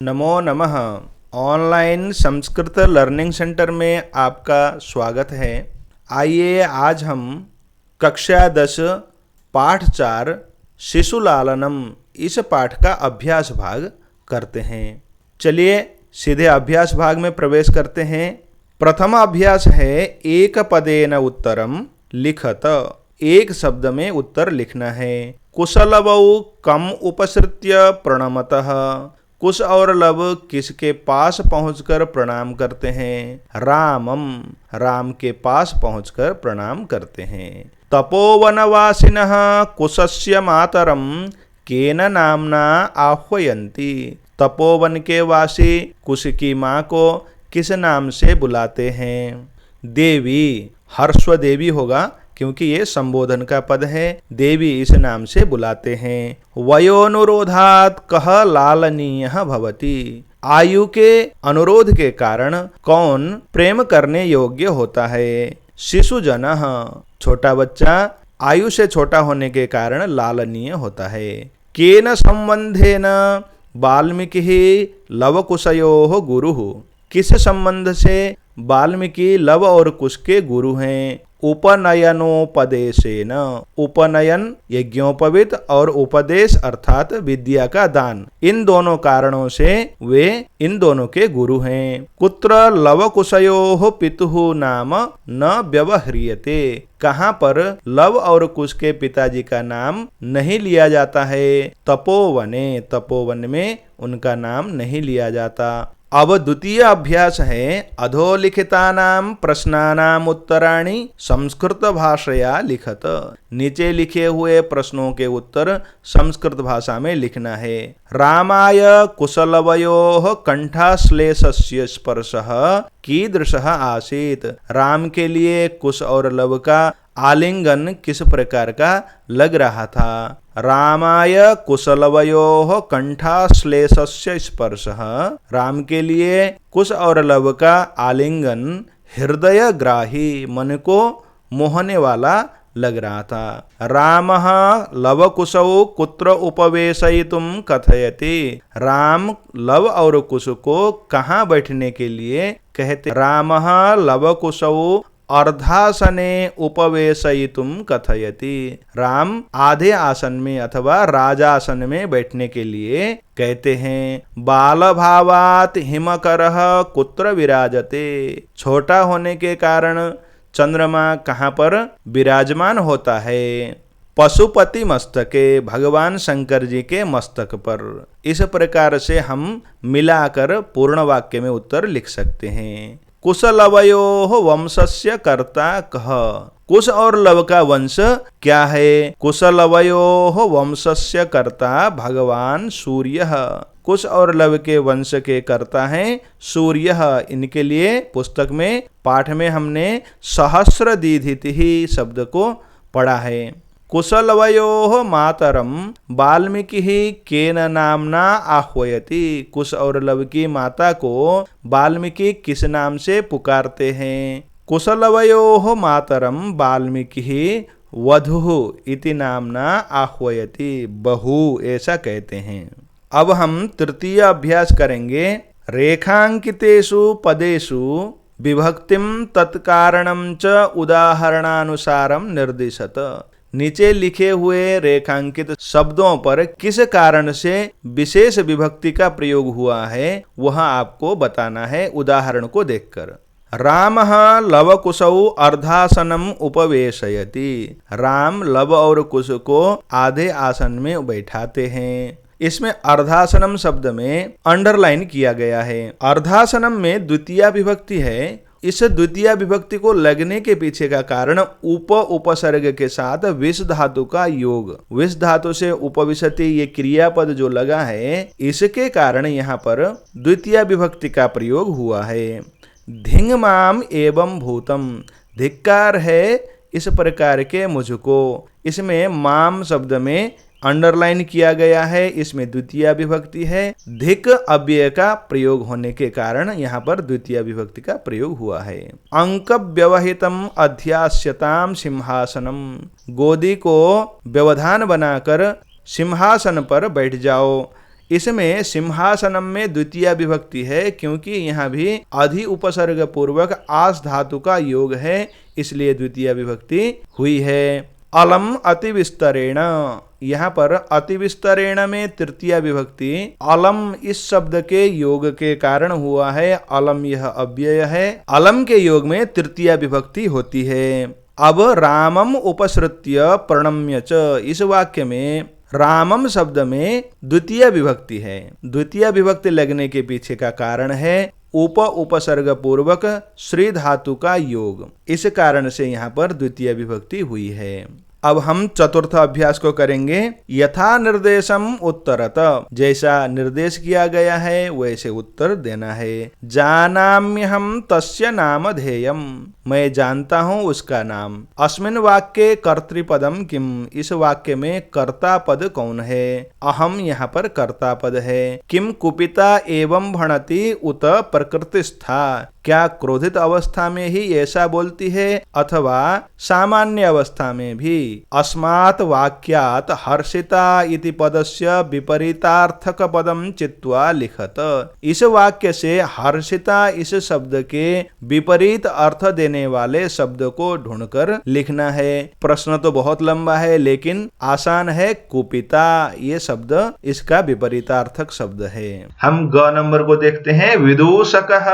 नमो नमः। Online Sanskrit learning centre में आपका स्वागत है। आइए आज हम कक्षा 10 पाठ 4 शिशुलालनम इस पाठ का अभ्यास भाग करते हैं। चलिए सीधे अभ्यास भाग में प्रवेश करते हैं। प्रथम अभ्यास है एक पदेन उत्तरम लिखत। एक शब्द में उत्तर लिखना है। कुशलवौ कम उपसृत्य प्रणमतः। कुश और लव किसके पास पहुंचकर प्रणाम करते हैं? रामम, राम के पास पहुंचकर प्रणाम करते हैं। तपोवनवासिनः कुशस्य मातरम केन नामना आह्वयन्ति। तपोवन के वासी कुश की माँ को किस नाम से बुलाते हैं? देवी, हर्स्व देवी होगा क्योंकि ये संबोधन का पद है। देवी इस नाम से बुलाते हैं। वयोनुरोधात् कह लालनीयः भवति। आयु के अनुरोध के कारण कौन प्रेम करने योग्य होता है? शिशुजनः, छोटा बच्चा आयु से छोटा होने के कारण लालनीय होता है। केन संबंधेन वाल्मीकिः लवकुशयोः गुरुः। किस संबंध से वाल्मीकि लव और कुश के गुरु हैं? उपनयनोपदेशेन, उपनयन यज्ञोपवीत और उपदेश अर्थात विद्या का दान, इन दोनों कारणों से वे इन दोनों के गुरु हैं। कुत्र लवकुशयोः पितुः नाम न व्यवह्रियते। कहाँ पर लव और कुश के पिताजी का नाम नहीं लिया जाता है? तपोवने, तपोवन में उनका नाम नहीं लिया जाता। अब द्वितीय अभ्यास है अधोलिखितानां प्रश्नानां उत्तराणि संस्कृत भाषया लिखत। नीचे लिखे हुए प्रश्नों के उत्तर संस्कृत भाषा में लिखना है। रामाय कुशलवयोः कंठाश्लेषस्य स्पर्शः कीदृशः आसीत्। राम के लिए कुश और लव का आलिंगन किस प्रकार का लग रहा था? रामाय कुशलवयोः कंठाश्लेषस्य स्पर्शः। राम के लिए कुश और लव का आलिंगन हृदयग्राही, मन को मोहने वाला लग रहा था। रामः लवकुशौ कुत्र उपवेशयितुं कथयति। राम लव और कुश को कहाँ बैठने के लिए कहते? रामः लवकुशौ अर्धासने उपवेशयितुं कथयति। राम आधे आसन में अथवा राजासन में बैठने के लिए कहते हैं। बालभावात् हिमकरः कुत्र विराजते। छोटा होने के कारण चंद्रमा कहाँ पर विराजमान होता है? पशुपति मस्तके, भगवान शंकर जी के मस्तक पर। इस प्रकार से हम मिलाकर पूर्ण वाक्य में उत्तर लिख सकते हैं। कुशलवयोः वंशस्य कर्ता कः। कुश और लव का वंश क्या है? कुशलवयोः वंशस्य कर्ता भगवान सूर्यः। कुश और लव के वंश के कर्ता हैं सूर्यः। इनके लिए पुस्तक में पाठ में हमने सहस्रदीधितिः शब्द को पढ़ा है। कुशलवयोः मातरम वाल्मीकिः केन नामना आह्वयति। कुश और लव की माता को वाल्मीकि किस नाम से पुकारते हैं? कुशलवयोः मातरम वाल्मीकिः वधुः इति नामना आह्वयति। बहू ऐसा कहते हैं। अब हम तृतीय अभ्यास करेंगे। रेखांकितेषु पदेषु विभक्तिं तत्कारणं च उदाहरणानुसारं निर्दिशत। नीचे लिखे हुए रेखांकित शब्दों पर किस कारण से विशेष विभक्ति का प्रयोग हुआ है वह आपको बताना है उदाहरण को देखकर। रामः लवकुशौ अर्धासनम उपवेशयति। राम लव और कुश को आधे आसन में बैठाते हैं। इसमें अर्धासनम शब्द में अंडरलाइन किया गया है। अर्धासनम में द्वितीय विभक्ति है। इस द्वितीय विभक्ति को लगने के पीछे का कारण उपसर्ग के साथ विष धातु का योग। विष धातु से उपविशति ये क्रियापद जो लगा है, इसके कारण यहाँ पर द्वितीय विभक्ति का प्रयोग हुआ है। धिंग माम एवं भूतम, धिक्कार है इस प्रकार के मुझको। इसमें माम शब्द में अंडरलाइन किया गया है। इसमें द्वितीय विभक्ति है। धिक अव्यय का प्रयोग होने के कारण यहाँ पर द्वितीय विभक्ति का प्रयोग हुआ है। अंक व्यवहितम अध्यास्यताम सिंहासनम। गोदी को व्यवधान बनाकर सिंहासन पर बैठ जाओ। इसमें सिंहासनम में द्वितीय विभक्ति है, क्योंकि यहाँ भी अधि उपसर्ग पूर्वक आस धातु का योग है, इसलिए द्वितीय विभक्ति हुई है। अलम अति विस्तरेण, यहाँ पर अति विस्तरेण में तृतीय विभक्ति अलम इस शब्द के योग के कारण हुआ है। अलम यह अव्यय है, अलम के योग में तृतीय विभक्ति होती है। अब रामम उपसृत्य प्रणम्य च, इस वाक्य में रामम शब्द में द्वितीय विभक्ति है। द्वितीय विभक्ति लगने के पीछे का कारण है उपसर्ग पूर्वक श्री धातु का योग, इस कारण से यहाँ पर द्वितीय विभक्ति हुई है। अब हम चतुर्थ अभ्यास को करेंगे। यथा निर्देशम उत्तरत, जैसा निर्देश किया गया है वैसे उत्तर देना है। जानाम्यहम तस्य नामधेयम, मैं जानता हूँ उसका नाम। अस्मिन् वाक्ये कर्तृपदम किम, इस वाक्य में कर्ता पद कौन है? अहम यहाँ पर कर्ता पद है। किम कुपिता एवं भणति उत प्रकृतिस्था, क्या क्रोधित अवस्था में ही ऐसा बोलती है अथवा सामान्य अवस्था में भी? अस्मात् वाक्यात् हर्षिता इति पदस्य विपरीतार्थक पदम चित्वा लिखत, इस वाक्य से हर्षिता इस शब्द के विपरीत अर्थ देने वाले शब्द को ढूंढकर लिखना है। प्रश्न तो बहुत लंबा है लेकिन आसान है। कुपिता ये शब्द इसका विपरीतार्थक शब्द है। हम ग नंबर को देखते हैं। विदूषकः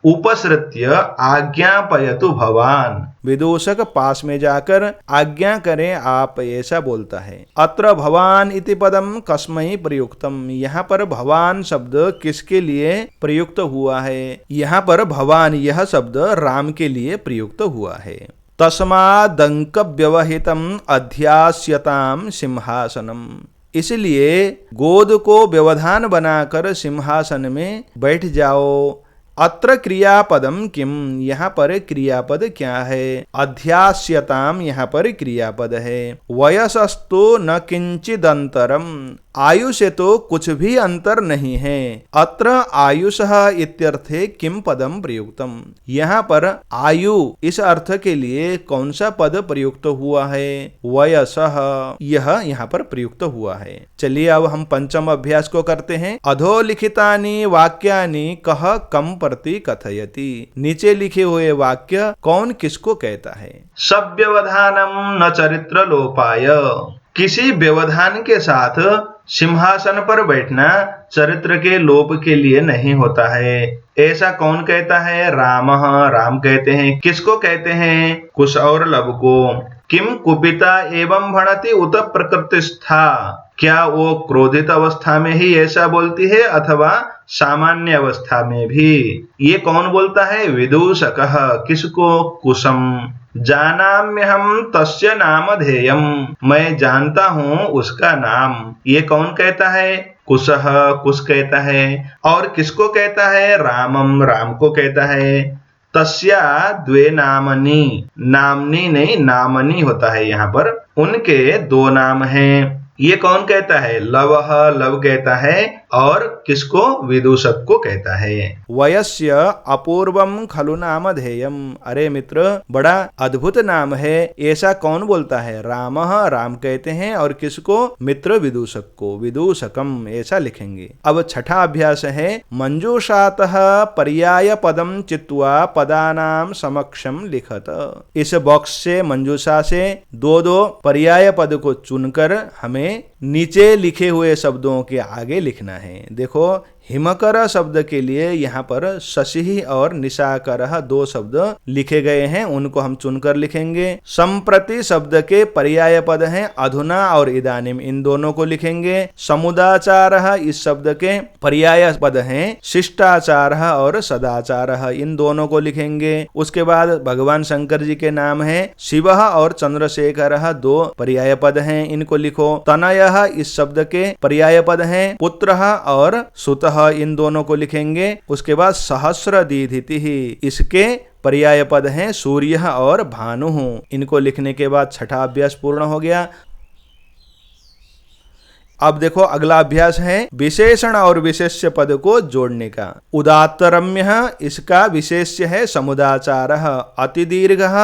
उपसृत्य आज्ञापयतु भवान, विदूषक पास में जाकर आज्ञा करें आप, ऐसा बोलता है। अत्र भवान इति पदम कस्मै प्रयुक्तम, यहाँ पर भवान शब्द किसके लिए प्रयुक्त हुआ है? यहाँ पर भवान यह शब्द राम के लिए प्रयुक्त हुआ है। तस्मादंक व्यवहितम अध्यास्यताम सिंहासनम, इसलिए गोद को व्यवधान बनाकर सिंहासन में बैठ जाओ। अत्र क्रियापदम किम, यहाँ पर क्रियापद क्या है? अध्यास्यताम यहाँ पर क्रियापद है। वयसस्तु न किंचिदंतरम, आयु से तो कुछ भी अंतर नहीं है। अत्र आयुषः इत्यर्थे किम पदम प्रयुक्तम, यहाँ पर आयु इस अर्थ के लिए कौन सा पद प्रयुक्त हुआ है? वयसः, यह यहाँ पर प्रयुक्त हुआ है। चलिए अब हम पंचम अभ्यास को करते हैं। अधोलिखितानि वाक्यानि कः कम प्रति कथयति, नीचे लिखे हुए वाक्य कौन किसको कहता है? सव्यवधानम न चरित्र लोपाय, किसी व्यवधान के साथ सिंहासन पर बैठना चरित्र के लोप के लिए नहीं होता है। ऐसा कौन कहता है? रामः, राम कहते हैं। किसको कहते हैं? कुश और लब को। किम कुपिता एवं भणति उत प्रकृतिस्था, क्या वो क्रोधित अवस्था में ही ऐसा बोलती है अथवा सामान्य अवस्था में भी? ये कौन बोलता है? विदूषकः, किसको? कुशम। जानाम्यहम तस्य नामधेयम, मैं जानता हूँ उसका नाम, ये कौन कहता है? कुशः, कुश कहता है। और किसको कहता है? रामम, राम को कहता है। तस्या द्वे नामनी, नामनी नहीं नामनी होता है यहाँ पर, उनके दो नाम हैं। ये कौन कहता है? लवः, लव कहता है। और किसको? विदूषक को कहता है। वयस्य अपूर्वम खलु नामधेयम, अरे मित्र बड़ा अद्भुत नाम है, ऐसा कौन बोलता है? रामः, राम कहते हैं। और किसको? मित्र विदूषक को, विदूषकम ऐसा लिखेंगे। अब छठा अभ्यास है। मंजूषातः पर्याय पदम चित्वा पदानाम समक्षम लिखत, इस बॉक्स से मंजूषा से दो दो पर्याय पद को चुनकर हमें नीचे लिखे हुए शब्दों के आगे लिखना है। देखो हिमकर शब्द के लिए यहाँ पर शशि और निशाकर दो शब्द लिखे गए हैं, उनको हम चुनकर लिखेंगे। संप्रति शब्द के पर्याय पद हैं अधुना और इदानीम, इन दोनों को लिखेंगे। समुदाचारः इस शब्द के पर्याय पद हैं शिष्टाचारः और सदाचारः, इन दोनों को लिखेंगे। उसके बाद भगवान शंकर जी के नाम हैं शिवः और चंद्रशेखरः, दो पर्याय पद हैं, इनको लिखो। तनयः इस शब्द के पर्याय पद हैं पुत्रः और सुतः, इन दोनों को लिखेंगे। उसके बाद सहस्र दीधितिः, इसके पर्याय पद हैं सूर्य और भानु, इनको लिखने के बाद छठा अभ्यास पूर्ण हो गया। अब देखो अगला अभ्यास है विशेषण और विशेष्य पद को जोड़ने का। उदात्तरम्य, इसका विशेष्य है समुदाचारः। अतिदीर्घः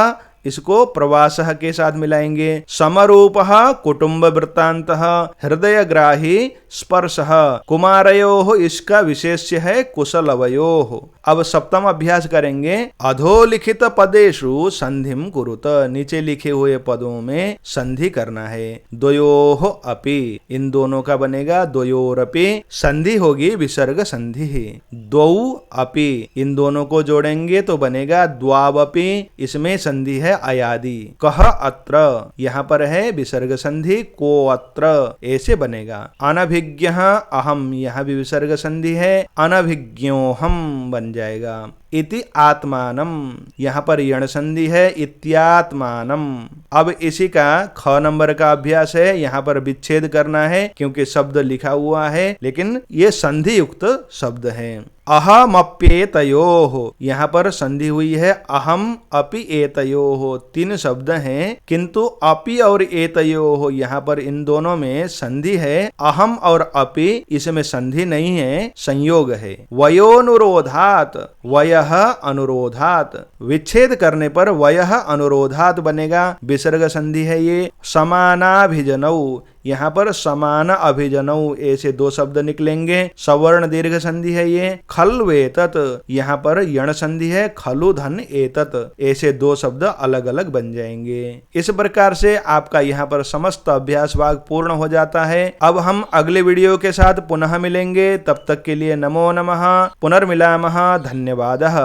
इसको प्रवासः के साथ मिलाएंगे। समरूपः कुटुंब वृत्तान्तः, हृदयग्राही स्पर्शः, कुमारयोः इसका विशेष्य है कुशलवयोः। अब सप्तम अभ्यास करेंगे। अधोलिखित पदेषु संधिम कुरुत, नीचे लिखे हुए पदों में संधि करना है। द्वयोः अपि, इन दोनों का बनेगा द्वयोरपि, संधि होगी विसर्ग संधि। द्वौ अपि, इन दोनों को जोड़ेंगे तो बनेगा द्वावपि, इसमें संधि है अयादि। कह अत्र, यहाँ पर है विसर्ग संधि को अत्र, ऐसे बनेगा। अनभिज्ञः अहम, यहाँ भी विसर्ग संधि है, अनभिज्ञोहम बन जाएगा। इति आत्मानम, यहाँ पर यण संधि है, इत्यात्मानम। अब इसी का ख नंबर का अभ्यास है। यहाँ पर विच्छेद करना है क्योंकि शब्द लिखा हुआ है लेकिन ये संधि युक्त शब्द है। अहमप्येतयोः, यहाँ पर संधि हुई है अहम अपि एतयोः, तीन शब्द हैं किंतु अपि और एतयोः यहाँ पर इन दोनों में संधि है। अहम और अपि इसमें संधि नहीं है, संयोग है। वयोनुरोधात, वयः अनुरोधात, विच्छेद करने पर वयः अनुरोधात बनेगा, विसर्ग संधि है ये। समानाभिजनौ, यहाँ पर समान अभिजनौ, ऐसे दो शब्द निकलेंगे, सवर्ण दीर्घ संधि है ये। खल्वेतत, यहाँ पर यण संधि है, खलु धन एतत, ऐसे दो शब्द अलग अलग बन जाएंगे। इस प्रकार से आपका यहाँ पर समस्त अभ्यास भाग पूर्ण हो जाता है। अब हम अगले वीडियो के साथ पुनः मिलेंगे, तब तक के लिए नमो नमः, पुनर्मिलामः, धन्यवादः।